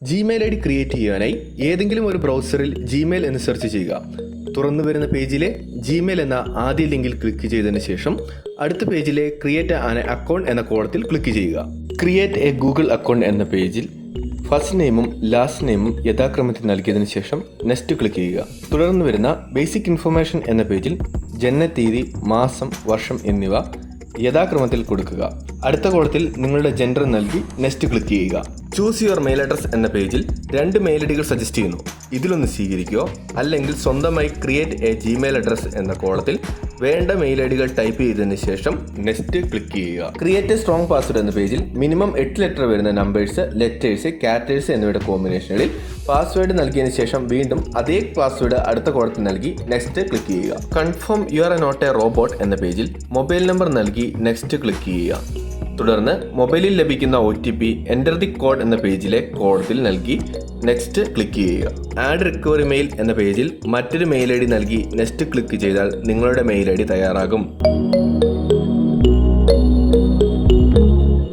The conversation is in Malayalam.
ജിമെയിൽ ഐ ഡി ക്രിയേറ്റ് ചെയ്യാനായി ഏതെങ്കിലും ഒരു ബ്രൗസറിൽ ജിമെയിൽ എന്ന് സെർച്ച് ചെയ്യുക. തുറന്നു വരുന്ന പേജിലെ ജിമെയിൽ എന്ന ആദ്യ ലിങ്കിൽ ക്ലിക്ക് ചെയ്തതിന് ശേഷം അടുത്ത പേജിലെ ക്രിയേറ്റ് ആൻ അക്കൗണ്ട് എന്ന കോളത്തിൽ ക്ലിക്ക് ചെയ്യുക. ക്രിയേറ്റ് എ ഗൂഗിൾ അക്കൗണ്ട് എന്ന പേജിൽ ഫസ്റ്റ് നെയിമും ലാസ്റ്റ് നെയിമും യഥാക്രമത്തിൽ നൽകിയതിനു ശേഷം നെക്സ്റ്റ് ക്ലിക്ക് ചെയ്യുക. തുടർന്ന് വരുന്ന ബേസിക് ഇൻഫർമേഷൻ എന്ന പേജിൽ ജനനത്തീയതി, മാസം, വർഷം എന്നിവ യഥാക്രമത്തിൽ കൊടുക്കുക. അടുത്ത കോളത്തിൽ നിങ്ങളുടെ ജെൻഡർ നൽകി നെക്സ്റ്റ് ക്ലിക്ക് ചെയ്യുക. ചൂസ് യുവർ മെയിൽ അഡ്രസ് എന്ന പേജിൽ 2 മെയിൽ ഐ ഡികൾ സജസ്റ്റ് ചെയ്യുന്നു. ഇതിലൊന്ന് സ്വീകരിക്കുകയോ അല്ലെങ്കിൽ സ്വന്തമായി ക്രിയേറ്റ് എ ജിമെയിൽ അഡ്രസ് എന്ന കോളത്തിൽ വേണ്ട മെയിൽ ഐ ഡികൾ ടൈപ്പ് ചെയ്തതിന് ശേഷം നെക്സ്റ്റ് ക്ലിക്ക് ചെയ്യുക. ക്രിയേറ്റ് എ സ്ട്രോങ് പാസ്വേഡ് എന്ന പേജിൽ മിനിമം 8 ലെറ്റർ വരുന്ന നമ്പേഴ്സ്, ലെറ്റേഴ്സ്, ക്യാരക്ടേഴ്സ് എന്നിവയുടെ കോമ്പിനേഷനുകളിൽ പാസ്വേഡ് നൽകിയതിന് ശേഷം വീണ്ടും അതേ പാസ്വേഡ് അടുത്ത കോളത്തിൽ നൽകി നെക്സ്റ്റ് ക്ലിക്ക് ചെയ്യുക. Confirm you are not a robot എന്ന പേജിൽ മൊബൈൽ നമ്പർ നൽകി നെക്സ്റ്റ് ക്ലിക്ക് ചെയ്യുക. തുടർന്ന് മൊബൈലിൽ ലഭിക്കുന്ന OTP എൻ്റർ ദി കോഡ് എന്ന പേജിലെ കോഡത്തിൽ നൽകി നെക്സ്റ്റ് ക്ലിക്ക് ചെയ്യുക. ആഡ് റിക്കവറി മെയിൽ എന്ന പേജിൽ മറ്റൊരു മെയിൽ ഐ ഡി നൽകി നെക്സ്റ്റ് ക്ലിക്ക് ചെയ്താൽ നിങ്ങളുടെ മെയിൽ ഐ ഡി തയ്യാറാകും.